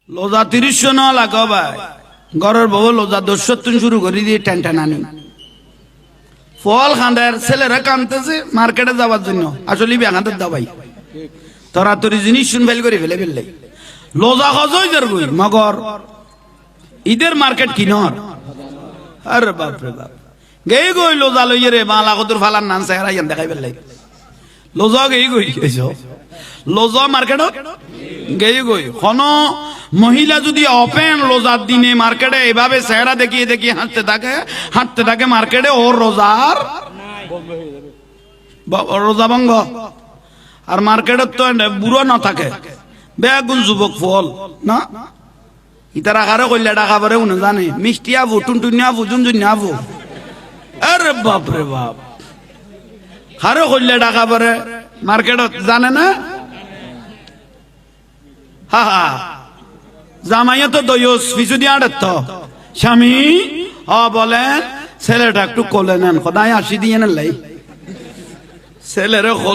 লোজা ৩০ ন লাগো ভাই ঘরের বউ লোজা ১০ শুরু করে দিয়ে টেন আনি ফল খান্ডার ছেলেরা কামতেছে মার্কেটে যাওয়ার জন্য আসলে ব্যাঙাতে দাবাই তরাতরি জিনিস শুন ফেল করে ফেলে লোজা খজই যার গই মগর ঈদের মার্কেট কিনর আরে বাপ রে বাপ গেই গই লোজা লইয়ে রে বালা কদুর ফালার নাম চেহারা ইয়ান দেখাই ফেললাই লোজা গেই গই এসো লোজা মার্কেটত গেই গই কোন মহিলা যদি ওপেন রোজার দিনে মার্কেটে এভাবে চেহারা দেখিয়ে দেখিয়ে হাঁটতে থাকে মার্কেটে ওর রোজার রোজা ভঙ্গ আর মার্কেটত তো বুড়ো না থাকে বেগুন যুবক ফল না ইতার আকারে কইলে ডাকা পারে উনি জানে মিষ্টি আবু টুনটুনি আবু জুনজুনি আবু আরে বাপ রে বাপ হারে কইলে ডাকা পারে মার্কেটত জানে না হা হা জামাইয়া তো দয়স পিছু দিয়ে তো স্বামী বলেন ছেলেটা একটু কোলে নেন খোদায় আসি দিয়ে নেন লাই ছেলেরে